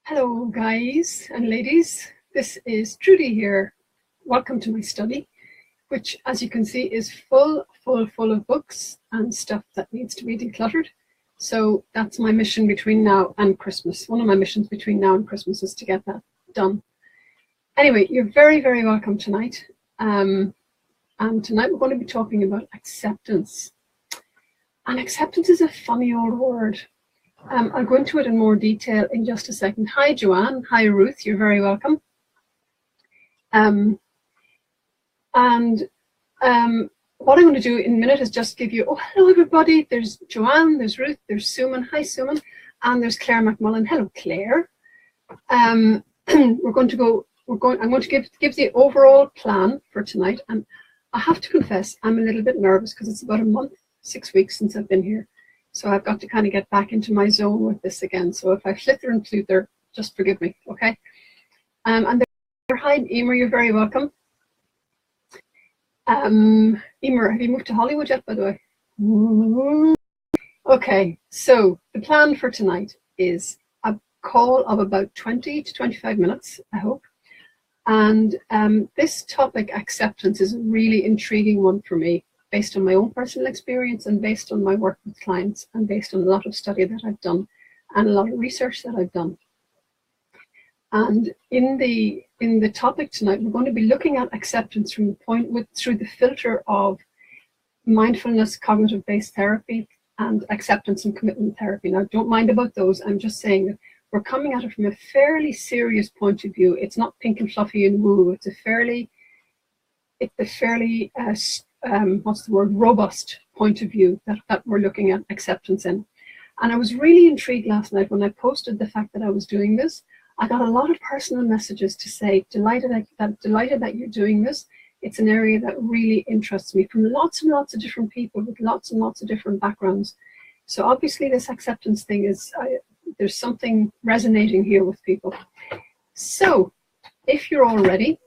Hello guys and ladies, this is Trudy here. Welcome to my study, which as you can see is full of books and stuff that needs to be decluttered. So that's my mission between now and Christmas. One of my missions between now and Christmas is to get that done. Anyway, you're very welcome tonight. And tonight we're going to be talking about acceptance. And acceptance is a funny old word. I'll go into it in more detail in just a second. Hi, Joanne. Hi, Ruth. You're very welcome. What I'm going to do in a minute is just give you, oh, hello, everybody. There's Joanne, there's Ruth, there's Suman. Hi, Suman. And there's Claire McMullen. Hello, Claire. I'm going to give the overall plan for tonight. And I have to confess, I'm a little bit nervous because it's about a month, 6 weeks since I've been here. So I've got to kind of get back into my zone with this again. So if I flitter and fluther, just forgive me, okay? And there, hi, Emer, you're very welcome. Emer, have you moved to Hollywood yet, by the way? Okay, so the plan for tonight is a call of about 20 to 25 minutes, I hope. And this topic, acceptance, is a really intriguing one for me, based on my own personal experience and based on my work with clients and based on a lot of study that I've done and a lot of research that I've done. And in the topic tonight, we're going to be looking at acceptance from through the filter of mindfulness, cognitive-based therapy, and acceptance and commitment therapy. Now, don't mind about those. I'm just saying that we're coming at it from a fairly serious point of view. It's not pink and fluffy and woo. It's a fairly robust point of view that we're looking at acceptance in. And I was really intrigued last night when I posted the fact that I was doing this. I got a lot of personal messages to say, delighted that you're doing this. It's an area that really interests me, from lots and lots of different people with lots and lots of different backgrounds. So obviously this acceptance thing is, there's something resonating here with people. So if you're all ready,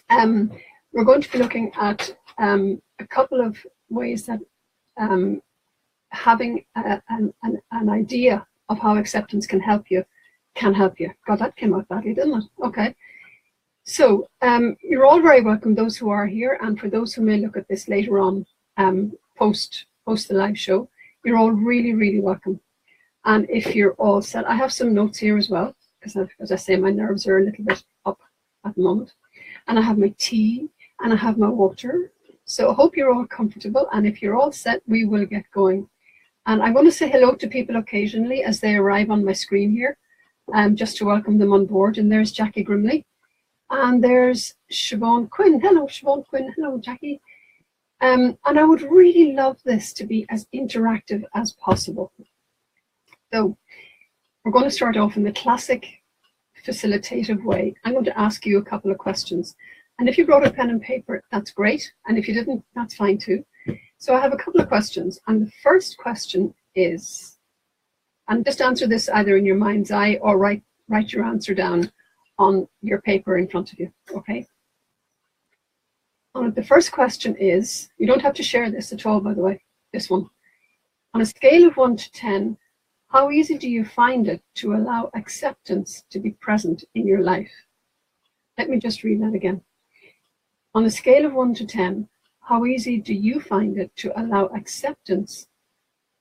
we're going to be looking at a couple of ways that having an idea of how acceptance can help you. God, that came out badly, didn't it? Okay. So you're all very welcome, those who are here, and for those who may look at this later on, post the live show, you're all really welcome. And if you're all set, I have some notes here as well, because as I say, my nerves are a little bit up at the moment. And I have my tea, and I have my water. So I hope you're all comfortable, and if you're all set, we will get going. And I'm going to say hello to people occasionally as they arrive on my screen here, just to welcome them on board. And there's Jackie Grimley, and there's Siobhan Quinn. Hello, Siobhan Quinn. Hello, Jackie. And I would really love this to be as interactive as possible. So we're going to start off in the classic facilitative way. I'm going to ask you a couple of questions. And if you brought a pen and paper, that's great. And if you didn't, that's fine too. So I have a couple of questions. And the first question is, and just answer this either in your mind's eye or write your answer down on your paper in front of you, okay? The first question is, you don't have to share this at all, by the way, this one. On a scale of 1 to 10, how easy do you find it to allow acceptance to be present in your life? Let me just read that again. On a scale of 1 to 10, how easy do you find it to allow acceptance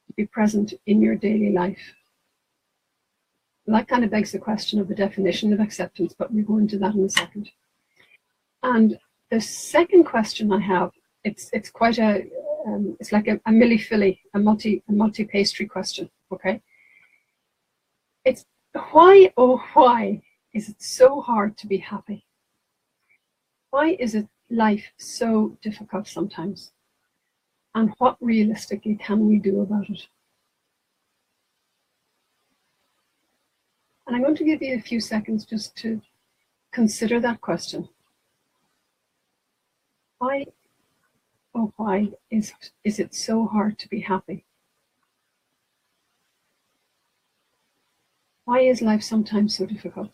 to be present in your daily life? That kind of begs the question of the definition of acceptance, but we'll go into that in a second. And the second question I have, it's quite it's like a milli-filly, a multi-pastry question, okay? It's why, oh why, is it so hard to be happy? Why is life so difficult sometimes? And what realistically can we do about it? And I'm going to give you a few seconds just to consider that question. Why, oh why, is it so hard to be happy? Why is life sometimes so difficult?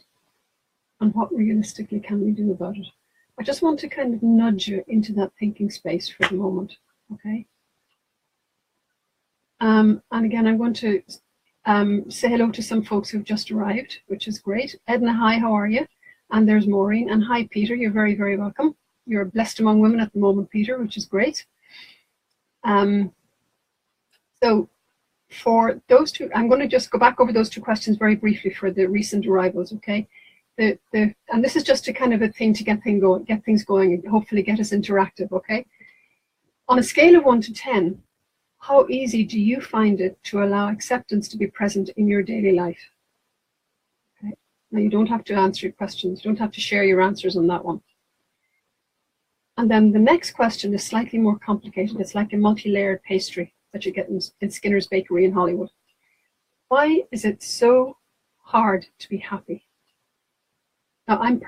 And what realistically can we do about it? I just want to kind of nudge you into that thinking space for the moment, okay? And again, I'm going to say hello to some folks who've just arrived, which is great. Edna, hi, how are you? And there's Maureen. And hi, Peter, you're very, very welcome. You're blessed among women at the moment, Peter, which is great. So for those two, I'm going to just go back over those two questions very briefly for the recent arrivals, okay? And this is just a kind of a thing to get things going and hopefully get us interactive, okay? On a scale of 1 to 10, how easy do you find it to allow acceptance to be present in your daily life? Okay. Now, you don't have to answer your questions. You don't have to share your answers on that one. And then the next question is slightly more complicated. It's like a multi-layered pastry that you get in Skinner's Bakery in Hollywood. Why is it so hard to be happy? Now, I'm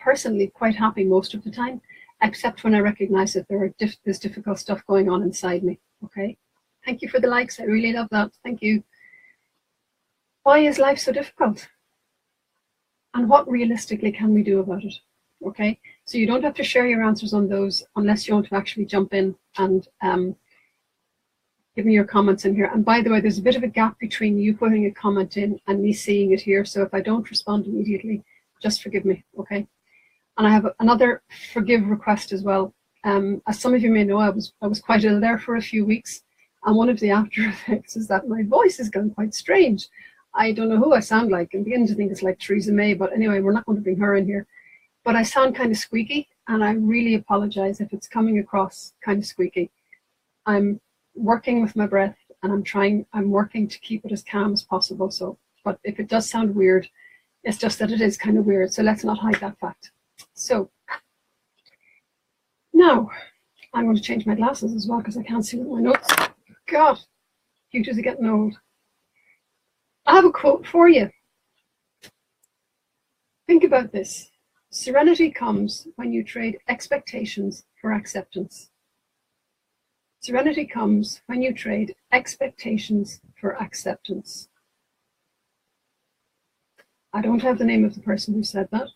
personally quite happy most of the time, except when I recognize that there's difficult stuff going on inside me. Okay, thank you for the likes. I really love that. Thank you. Why is life so difficult? And what realistically can we do about it? Okay, so you don't have to share your answers on those unless you want to actually jump in and give me your comments in here. And by the way, there's a bit of a gap between you putting a comment in and me seeing it here. So if I don't respond immediately, just forgive me, okay? And I have another forgive request as well. As some of you may know, I was quite ill there for a few weeks, and one of the after effects is that my voice has gone quite strange. I don't know who I sound like. I'm beginning to think it's like Theresa May, but anyway, we're not going to bring her in here. But I sound kind of squeaky, and I really apologize if it's coming across kind of squeaky. I'm working with my breath, and I'm working to keep it as calm as possible. So, but if it does sound weird, it's just that it is kind of weird. So let's not hide that fact. So now I'm going to change my glasses as well because I can't see with my notes. God, computers are getting old. I have a quote for you. Think about this. Serenity comes when you trade expectations for acceptance. Serenity comes when you trade expectations for acceptance. I don't have the name of the person who said that,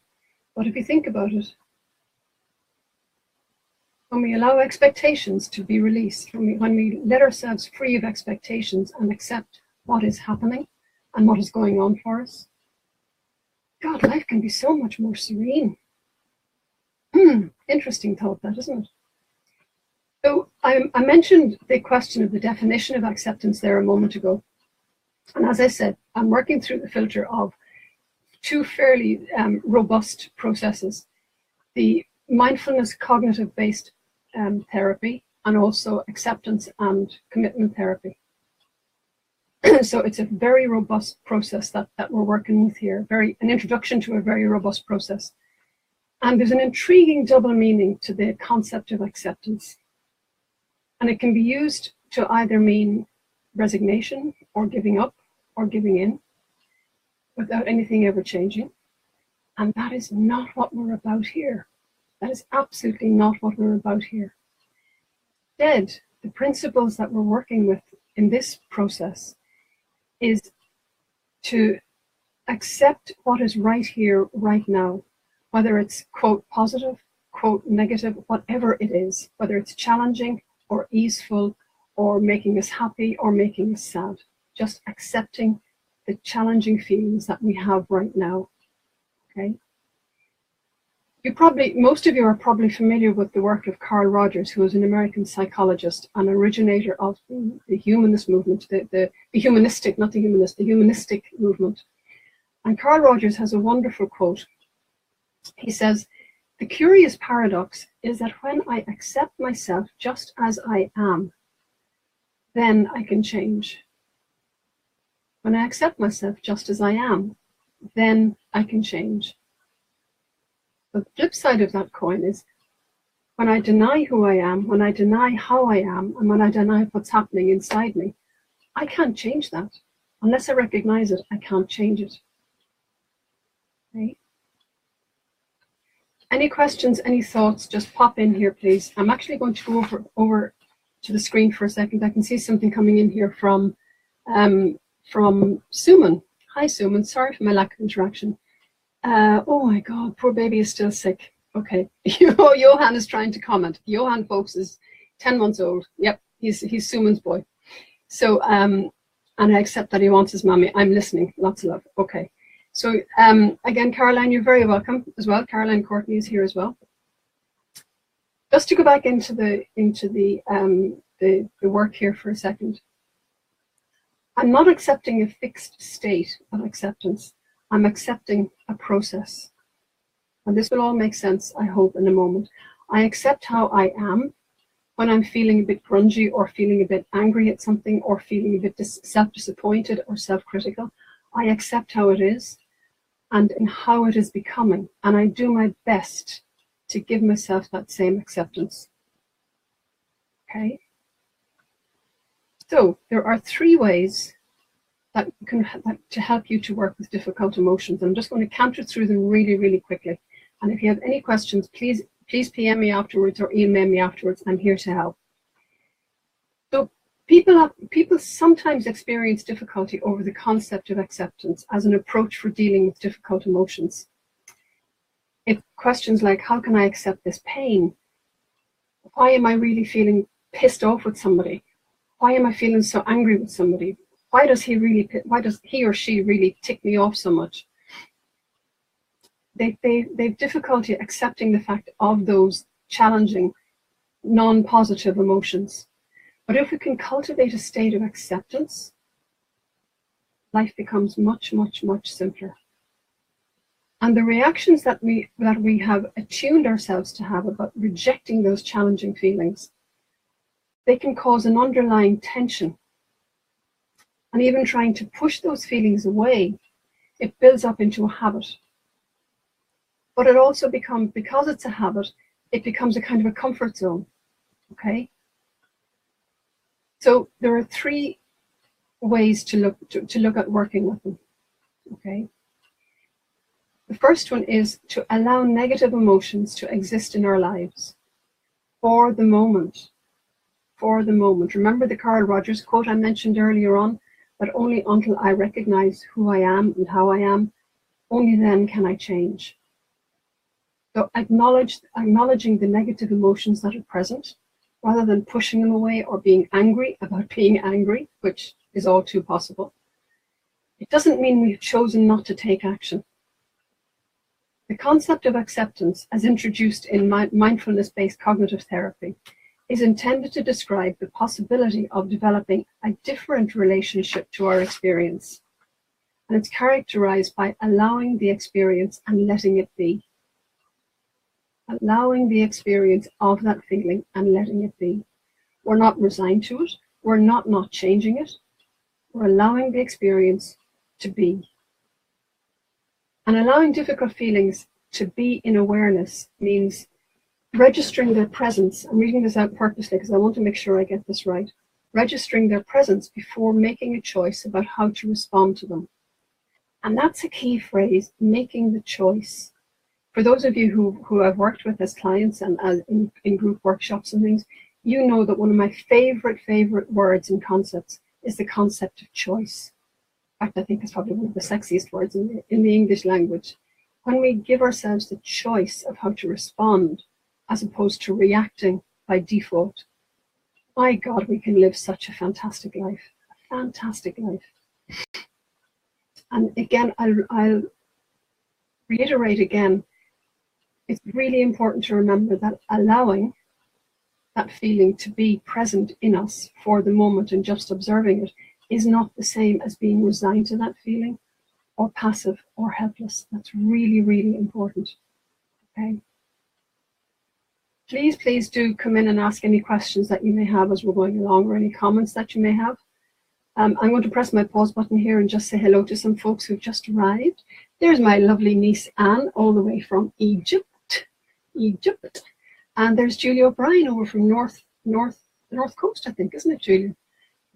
but if you think about it, when we allow expectations to be released, when we let ourselves free of expectations and accept what is happening and what is going on for us, God, life can be so much more serene. Interesting thought that, isn't it? So I mentioned the question of the definition of acceptance there a moment ago. And as I said, I'm working through the filter of two fairly robust processes, the mindfulness cognitive-based therapy and also acceptance and commitment therapy. So it's a very robust process that we're working with here, an introduction to a very robust process. And there's an intriguing double meaning to the concept of acceptance. And it can be used to either mean resignation or giving up or giving in without anything ever changing. And that is not what we're about here. That is absolutely not what we're about here. Instead, the principles that we're working with in this process is to accept what is right here, right now, whether it's, quote, positive, quote, negative, whatever it is, whether it's challenging or easeful or making us happy or making us sad. Just accepting the challenging feelings that we have right now, okay? Most of you are probably familiar with the work of Carl Rogers, who is an American psychologist and originator of the humanist movement, the humanistic, not the humanist, the humanistic movement. And Carl Rogers has a wonderful quote. He says, "The curious paradox is that when I accept myself just as I am, then I can change. When I accept myself just as I am, then I can change." The flip side of that coin is when I deny who I am, when I deny how I am, and when I deny what's happening inside me, I can't change that. Unless I recognize it, I can't change it. Okay? Any questions, any thoughts, just pop in here, please. I'm actually going to go over to the screen for a second. I can see something coming in here from Suman. Hi, Suman. Sorry for my lack of interaction. Oh my God, poor baby is still sick. Okay, Johan is trying to comment. Johan, folks, is 10 months old. Yep, he's Suman's boy. So, and And I accept that he wants his mommy. I'm listening. Lots of love. Okay. So again, Caroline, you're very welcome as well. Caroline Courtney is here as well. Just to go back into the work here for a second. I'm not accepting a fixed state of acceptance. I'm accepting a process. And this will all make sense, I hope, in a moment. I accept how I am when I'm feeling a bit grungy or feeling a bit angry at something or feeling a bit self-disappointed or self-critical. I accept how it is and in how it is becoming. And I do my best to give myself that same acceptance. Okay? So there are 3 ways that to help you to work with difficult emotions. I'm just going to canter through them really, really quickly. And if you have any questions, please PM me afterwards or email me afterwards. I'm here to help. So people sometimes experience difficulty over the concept of acceptance as an approach for dealing with difficult emotions. If questions like, how can I accept this pain? Why am I really feeling pissed off with somebody? Why am I feeling so angry with somebody? Why does he or she really tick me off so much? They've difficulty accepting the fact of those challenging, non-positive emotions. But if we can cultivate a state of acceptance, life becomes much, much, much simpler. And the reactions that we have attuned ourselves to have about rejecting those challenging feelings, they can cause an underlying tension. And even trying to push those feelings away, it builds up into a habit. But it also becomes, because it's a habit, it becomes a kind of a comfort zone. Okay? So there are 3 ways to look at working with them. Okay? The first one is to allow negative emotions to exist in our lives for the moment. For the moment. Remember the Carl Rogers quote I mentioned earlier on, that only until I recognize who I am and how I am, only then can I change. So acknowledging the negative emotions that are present, rather than pushing them away or being angry about being angry, which is all too possible. It doesn't mean we've chosen not to take action. The concept of acceptance, as introduced in mindfulness-based cognitive therapy, is intended to describe the possibility of developing a different relationship to our experience. And it's characterized by allowing the experience and letting it be. Allowing the experience of that feeling and letting it be. We're not resigned to it. We're not changing it. We're allowing the experience to be. And allowing difficult feelings to be in awareness means registering their presence. I'm reading this out purposely because I want to make sure I get this right. Registering their presence before making a choice about how to respond to them. And that's a key phrase, making the choice. For those of you who I've worked with as clients and in group workshops and things, you know that one of my favorite words and concepts is the concept of choice. In fact, I think it's probably one of the sexiest words in the English language. When we give ourselves the choice of how to respond, as opposed to reacting by default, my God, we can live such a fantastic life. A fantastic life. And again, I'll reiterate again, it's really important to remember that allowing that feeling to be present in us for the moment and just observing it is not the same as being resigned to that feeling or passive or helpless. That's really, really important. Okay. Please do come in and ask any questions that you may have as we're going along, or any comments that you may have. I'm going to press my pause button here and just say hello to some folks who've just arrived. There's my lovely niece Anne, all the way from Egypt. And there's Julia O'Brien over from the North Coast, I think, isn't it, Julia?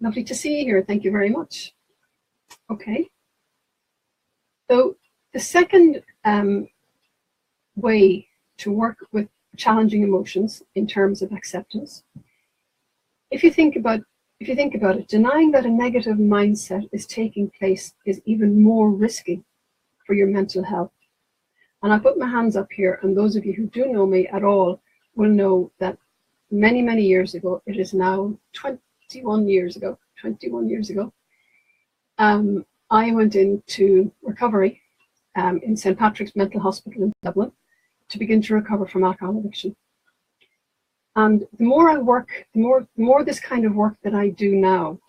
Lovely to see you here. Thank you very much. Okay. So the second way to work with challenging emotions in terms of acceptance, if you think about it, denying that a negative mindset is taking place is even more risky for your mental health. And I put my hands up here, and those of you who do know me at all will know that many years ago, it is now 21 years ago, I went into recovery in St. Patrick's Mental Hospital in Dublin to begin to recover from alcohol addiction. And the more I work, the more this kind of work that I do now,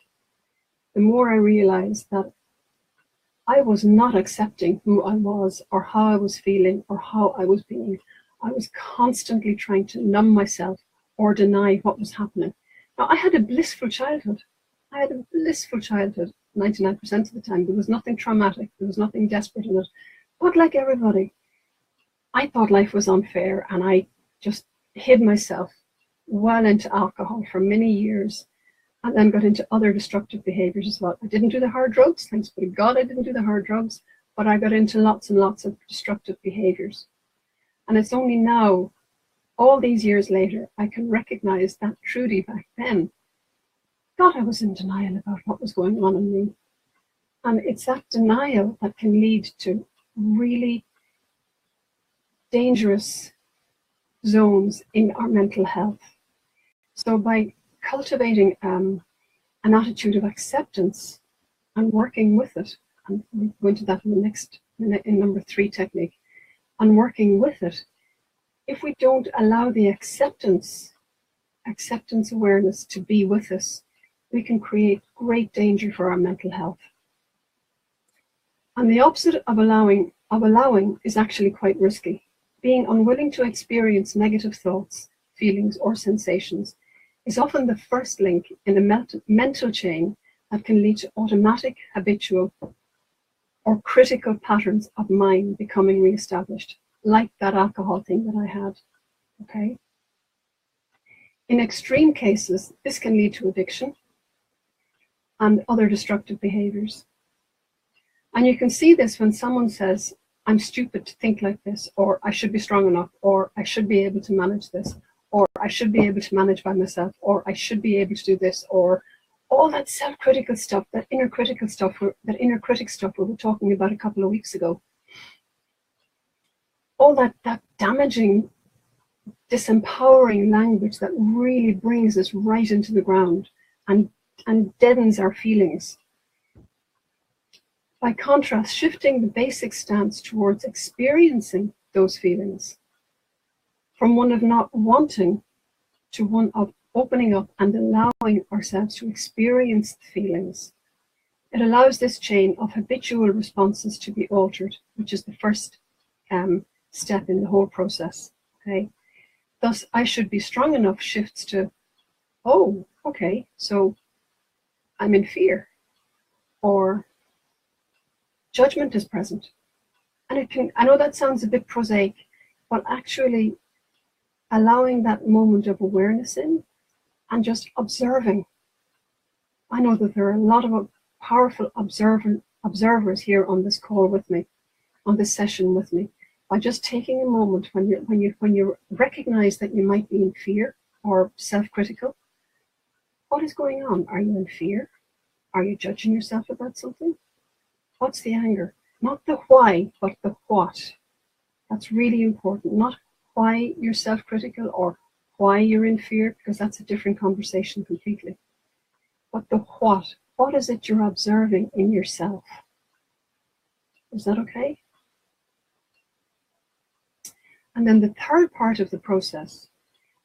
the more I realize that I was not accepting who I was or how I was feeling or how I was being. I was constantly trying to numb myself or deny what was happening. Now, I had a blissful childhood. 99% of the time. There was nothing traumatic. There was nothing desperate in it. But like everybody, I thought life was unfair, and I just hid myself well into alcohol for many years, and then got into other destructive behaviors as well. I didn't do the hard drugs. Thanks be to God I didn't do the hard drugs, but I got into lots and lots of destructive behaviors. And it's only now, all these years later, I can recognize that Trudy back then thought I was in denial about what was going on in me. And it's that denial that can lead to really dangerous zones in our mental health. So by cultivating an attitude of acceptance and working with it, and we'll go into that in the next, in number 3 technique, and working with it, if we don't allow the acceptance awareness to be with us, we can create great danger for our mental health. And the opposite of allowing is actually quite risky. Being unwilling to experience negative thoughts, feelings, or sensations is often the first link in a mental chain that can lead to automatic, habitual, or critical patterns of mind becoming reestablished, like that alcohol thing that I had. Okay? In extreme cases, this can lead to addiction and other destructive behaviors. And you can see this when someone says, I'm stupid to think like this, or I should be strong enough, or I should be able to manage this, or I should be able to manage by myself, or I should be able to do this, or all that self-critical stuff, that inner critic stuff we were talking about a couple of weeks ago. All that damaging, disempowering language that really brings us right into the ground and deadens our feelings. By contrast, shifting the basic stance towards experiencing those feelings from one of not wanting to one of opening up and allowing ourselves to experience the feelings. It allows this chain of habitual responses to be altered, which is the first step in the whole process. Okay. Thus, I should be strong enough shifts to, oh, okay, so I'm in fear, or judgment is present. And it can, I know that sounds a bit prosaic, but actually allowing that moment of awareness in and just observing. I know that there are a lot of powerful observers here on this call with me, on this session with me. By just taking a moment when you recognize that you might be in fear or self-critical, what is going on? Are you in fear? Are you judging yourself about something? What's the anger? Not the why, but the what. That's really important. Not why you're self-critical or why you're in fear, because that's a different conversation completely. But the what. What is it you're observing in yourself? Is that okay? And then the third part of the process,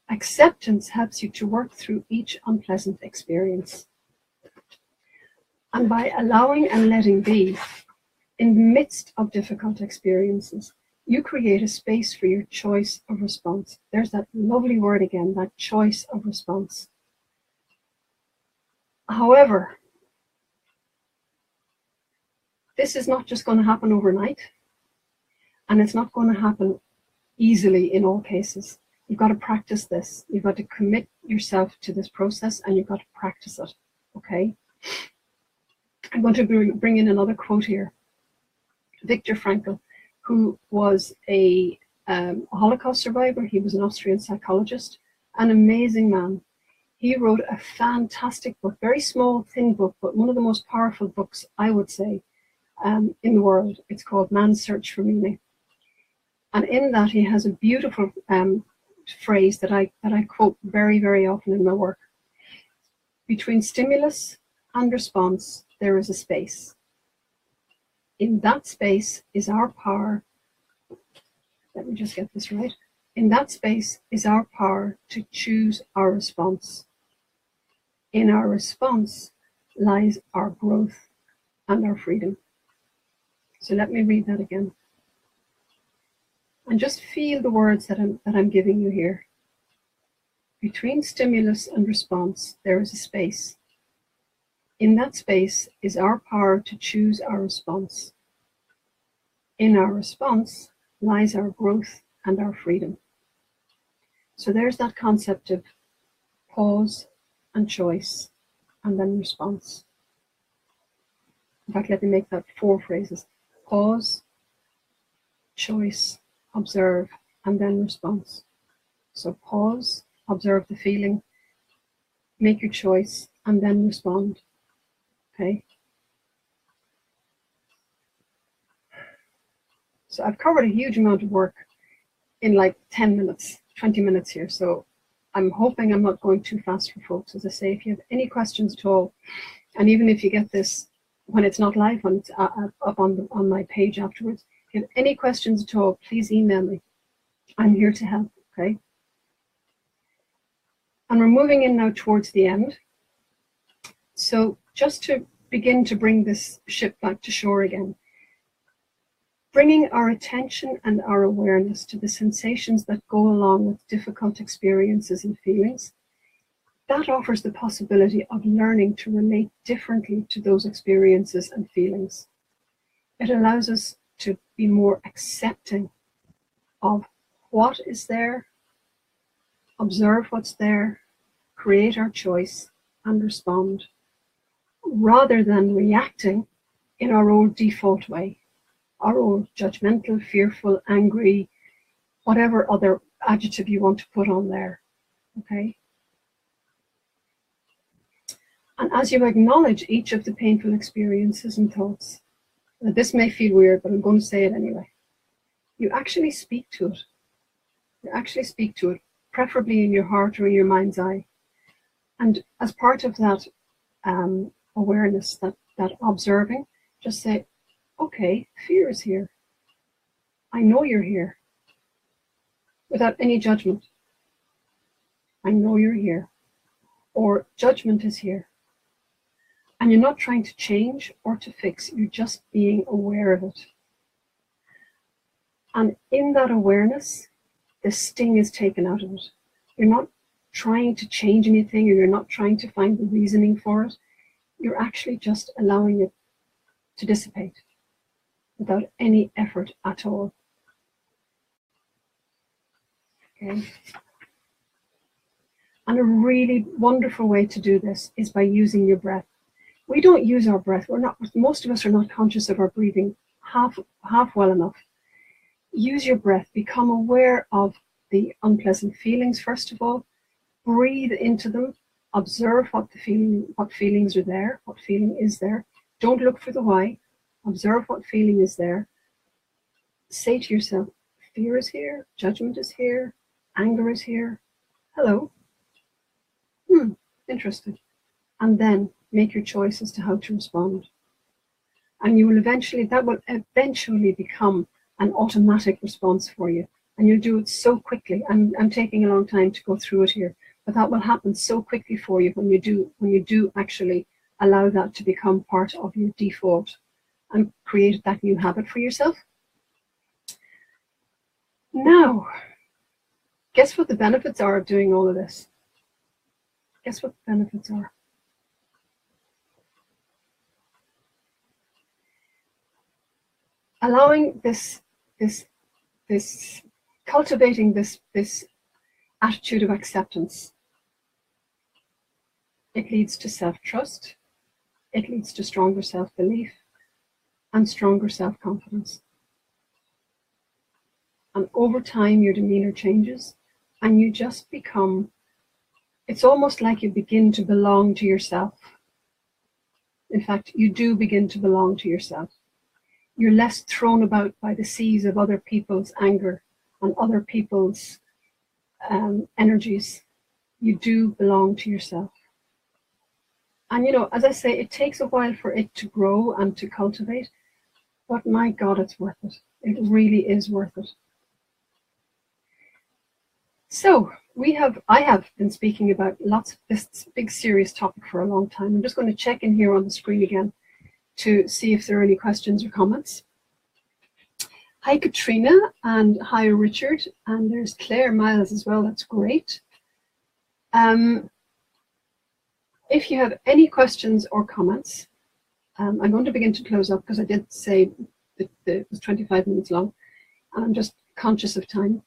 acceptance, helps you to work through each unpleasant experience. And by allowing and letting be, in the midst of difficult experiences, you create a space for your choice of response. There's that lovely word again, that choice of response. However, this is not just going to happen overnight, and it's not going to happen easily in all cases. You've got to practice this. You've got to commit yourself to this process, and you've got to practice it. Okay? I'm going to bring in another quote here. Viktor Frankl, who was a Holocaust survivor. He was an Austrian psychologist, an amazing man. He wrote a fantastic book, very small, thin book, but one of the most powerful books, I would say, in the world. It's called Man's Search for Meaning. And in that, he has a beautiful phrase that I quote very, very often in my work. Between stimulus and response, there is a space. In that space is our power. Let me just get this right. In that space is our power to choose our response. In our response lies our growth and our freedom. So let me read that again. And just feel the words that I'm giving you here. Between stimulus and response, there is a space. In that space is our power to choose our response. In our response lies our growth and our freedom. So there's that concept of pause and choice and then response. In fact, let me make that 4 phrases. Pause, choice, observe, and then response. So pause, observe the feeling, make your choice, and then respond. Okay? So I've covered a huge amount of work in like 10 minutes, 20 minutes here. So I'm hoping I'm not going too fast for folks. As I say, if you have any questions at all, and even if you get this when it's not live, when it's up on my page afterwards, if you have any questions at all, please email me. I'm here to help, okay? And we're moving in now towards the end. So just to begin to bring this ship back to shore again, bringing our attention and our awareness to the sensations that go along with difficult experiences and feelings, that offers the possibility of learning to relate differently to those experiences and feelings. It allows us to be more accepting of what is there, observe what's there, create our choice, and respond, rather than reacting in our old default way, our old judgmental, fearful, angry, whatever other adjective you want to put on there, okay? And as you acknowledge each of the painful experiences and thoughts, now this may feel weird, but I'm going to say it anyway, you actually speak to it. You actually speak to it, preferably in your heart or in your mind's eye. And as part of that awareness, that observing, just say, okay, fear is here. I know you're here. Without any judgment. I know you're here. Or judgment is here. And you're not trying to change or to fix, you're just being aware of it. And in that awareness, the sting is taken out of it. You're not trying to change anything, or you're not trying to find the reasoning for it. You're actually just allowing it to dissipate without any effort at all. Okay. And a really wonderful way to do this is by using your breath. We don't use our breath. Most of us are not conscious of our breathing half well enough. Use your breath. Become aware of the unpleasant feelings, first of all. Breathe into them. Observe what feelings are there, what feeling is there. Don't look for the why. Observe what feeling is there. Say to yourself, fear is here, judgment is here, anger is here. Hello. Interested. And then make your choice as to how to respond. And that will eventually become an automatic response for you. And you'll do it so quickly. I'm taking a long time to go through it here, but that will happen so quickly for you when you do actually allow that to become part of your default and create that new habit for yourself. Now, guess what the benefits are of doing all of this? Guess what the benefits are? Allowing cultivating this attitude of acceptance. It leads to self-trust. It leads to stronger self-belief and stronger self-confidence. And over time, your demeanor changes and you just become, it's almost like you begin to belong to yourself. In fact, you do begin to belong to yourself. You're less thrown about by the seas of other people's anger and other people's energies. You do belong to yourself. And you know, as I say, it takes a while for it to grow and to cultivate, but my God, it's worth it. It really is worth it. So I have been speaking about lots of this big serious topic for a long time. I'm just going to check in here on the screen again to see if there are any questions or comments. Hi Katrina, and hi Richard, and there's Claire Miles as well. That's great. If you have any questions or comments, I'm going to begin to close up because I did say that it was 25 minutes long, and I'm just conscious of time.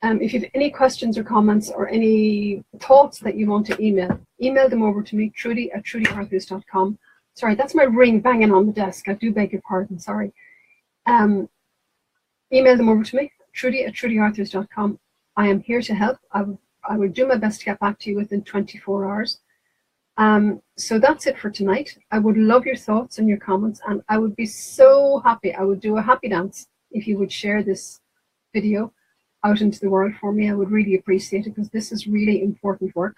If you have any questions or comments or any thoughts that you want to email them over to me, Trudy@trudyarthurs.com. Sorry, that's my ring banging on the desk. I do beg your pardon, sorry. Email them over to me, Trudy@trudyarthurs.com. I am here to help. I will do my best to get back to you within 24 hours. So that's it for tonight. I would love your thoughts and your comments, and I would be so happy. I would do a happy dance if you would share this video out into the world for me. I would really appreciate it because this is really important work.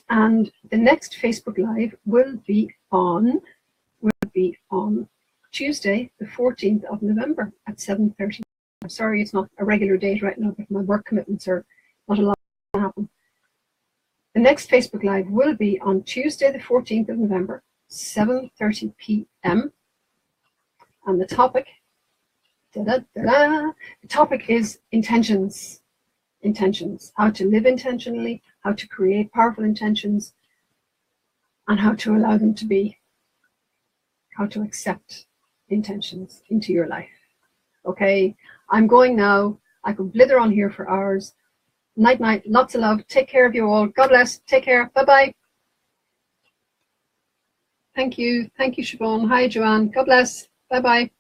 And the next Facebook Live will be on Tuesday, the 14th of November at 7:30. I'm sorry it's not a regular date right now, but my work commitments are not allowed to happen. The next Facebook Live will be on Tuesday, the 14th of November, 7:30 p.m. And the topic, the topic is intentions. Intentions. How to live intentionally, how to create powerful intentions, and how to allow them to be. How to accept intentions into your life. Okay, I'm going now. I could blither on here for hours. Night, night. Lots of love. Take care of you all. God bless. Take care. Bye-bye. Thank you. Thank you, Siobhan. Hi, Joanne. God bless. Bye-bye.